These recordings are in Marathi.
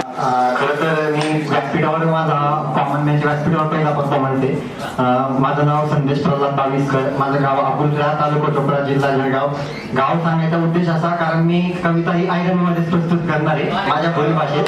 खरं तर मी व्यासपीठावर माझा कॉमन मॅनच्या व्यासपीठावर पहिला परफॉर्मन्स आहे. माझं नाव संदेश प्रल्हाद बाविस्कर, माझं गाव अकुलरा, तालुका चोपडा, जिल्हा जळगाव. गाव सांगायचा उद्देश असा, कारण मी कविता ही आयरनमध्येच प्रस्तुत करणार आहे माझ्या बोलीभाषेत.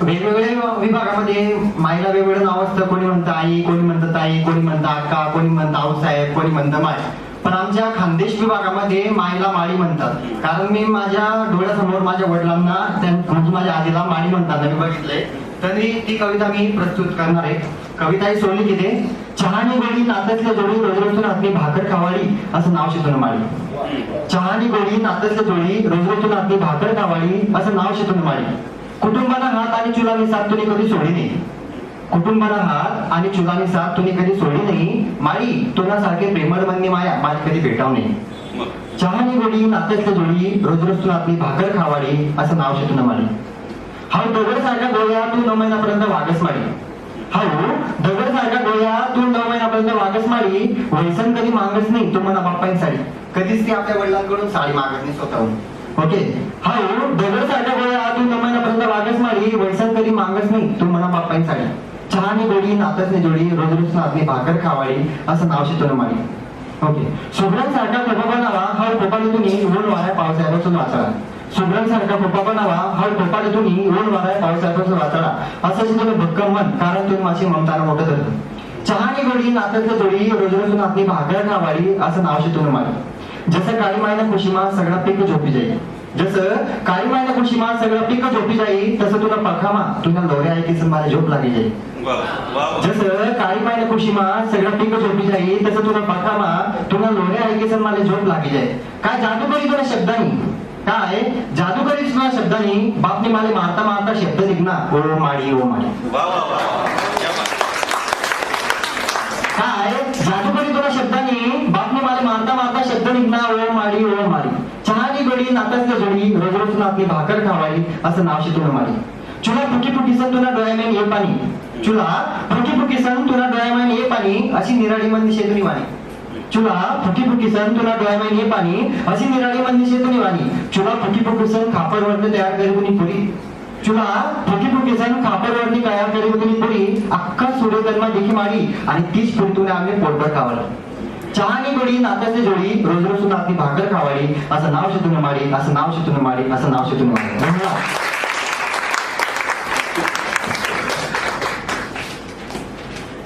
वेगवेगळ्या विभागामध्ये माईला वेगवेगळं नाव असतं. कोणी म्हणतं आई, कोणी म्हणतं ताई, कोणी म्हणतं अक्का, कोणी म्हणतं आऊसाहेब, कोणी म्हणतं माय. पण आमच्या खानदेश विभागामध्ये माईला माळी म्हणतात. कारण मी माझ्या डोळ्यासमोर माझ्या वडिलांना म्हणजे माझ्या आजीला माळी म्हणताना मी बघितलंय. तरी ती कविता मी प्रस्तुत करणार आहे. कविता ही सोडली की ते चहानी गोडी नात्यातल्या जोडी रोजरोजून हातनी भाकर खावाडी असं नाव शिकवलं माळी. चहानी गोडी नात्यातल्या जोडी रोजरोजून हातनी भाकर खावाडी असं नाव शिकवलं माळी. कुटुंबाला हात आणि चुलानी साथ तुम्ही कधी सोडी नाही. कुटुंबाला हात आणि चुलानी साथ तुम्ही कधी सोडी नाही. माळी तुझ्यासारखे प्रेमळ म्हणणे माया माझी कधी भेटाव नाही. चहानी गोडी नात्यातल्या जोडी रोज रोज तू आपली भाकर खावाडी असं नाव शिकून माळी. हा दगड सारखा गोळ्या तू 9 महिन्यापर्यंत वागस माळी. हा दगड सारखा गोळ्या तू 9 महिन्यापर्यंत वागस माळी. वैसन कधी मागच नाही तू म्हणा बाप्पाची साडी. कधीच ती आपल्या वडिलांकडून साडी मागत नाही स्वतःहून. ओके. हा दगड सारखा गोळ्या तू 9 महिन्यापर्यंत वागस माळी. वैसन कधी मागच नाही तू म्हणा बाप्पाची साडी. चहानी गोडी नात्यातली जोडी रोज रोज आपली भाकर खावाडी असं नाव शिकवलं माळी. ओके. सुभ्रांसारखा खोपा बनावा हा खोपालीतून ऊन वाऱ्या पावसाळ्यापासून वाचला. सुभ्रांसारखा खोपा बनावा हा खोपालीतून ऊन वाऱ्या पावसाळ्यापासून वाचला असं तुम्ही भक्कम म्हण, कारण तुम्ही माझी ममताला मोठं धरलं. चहानी गोडी नात्यातली जोडी रोज रोज आपली भाकर खावाडी असं नाव शिकवलं माळी. जसं काळी मायना खुशीमा सगळा पीक झोपी जाईल. जसं काळी मायना खुशीमा सगळं पीक झोपी जाईल तसं तुला पखामा तुला लोऱ्या ऐकीस मला झोप लागी जाईल. जसं काळी मायना खुशीमा सगळं पीक झोपी जाईल तसं तुला पखामा तुला लोऱ्या ऐकीस मला झोप लागी जाईल. काय जादू करी तुला शब्दानी, काय जादू करी तुला शब्दानी. बापने मला मारता मारता शब्द निघना ओ माळी ओ माळी. काय जादू करी तुला शब्दानी बापने मला मारता मारता शब्द निघना ओ माळी ओ माळी. चहानी गोडी नात्यातल्या जोडी रोज रोज आपली भाकर खावाडी असं नाव शिकवलं माळी. चुला फुकी फुकी सण तुला डोळ्यामेन ये पाणी. चुला फुकी फुकी सण तुला डोळ्यामेन ये पाणी अशी निराळी मन दिशेतून वाणी. चुला फुकी फुकी सण तुला डोळ्यामेन ये पाणी अशी निराळी मन दिशेतून वाणी. चुला फुकी फुकी सण खापरवरती तयार करी कुणी पुरी. चुला फुकी फुकी सण खापरवरती तयार करी कुणी पुरी. अख्खा सूर्यधर्मा देखी माडी आणि तीच पुरी तुला आम्ही पोटभर खावलं. चहानी गोडी नात्यातली जोडी रोज रोज आपली भाकर खावाडी असं नाव शिकून माडी असं नाव शिकून माडी असं नाव शिकून माडी.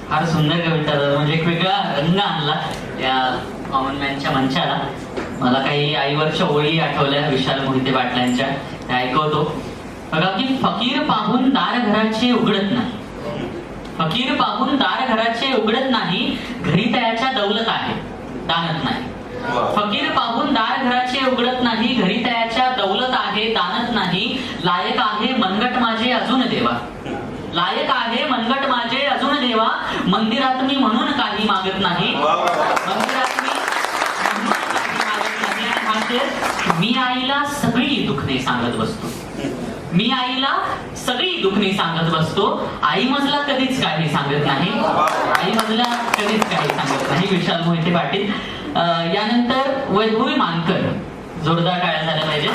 फार सुंदर कविता, म्हणजे एक वेगळा रंग आणला या कॉमन मॅनच्या मंचाला. मला काही आईवरच्या ओळी आठवल्या विशाल मोहिते पाटलांच्या, त्या ऐकवतो बघा की फकीर पाहून दार घराचे उघडत नाही. फकीर पाहून दार घराचे उघडत नाही, घरी तयाच्या दौलत आहे दानत नाही. फकीर पाहून दार घराचे उघडत नाही, घरी तयाच्या दौलत आहे दानत नाही. लायक आहे मनगट माझे अजून देवा. लायक आहे मनगट माझे अजून देवा. मंदिरात मी म्हणून काही मागत नाही. मंदिरात मी म्हणून काही मागत नाही. आणि म्हणते मी आईला सगळी दुखणे सांगत बसतो. मी आईला सगळी दुखणे सांगत बसतो. आई मजला कधीच काही सांगत नाही. आई मजला कधीच काही सांगत नाही. विशाल मोहिते पाटील. यानंतर वैभवी मानकर. जोरदार टाळ्या झाल्या पाहिजे.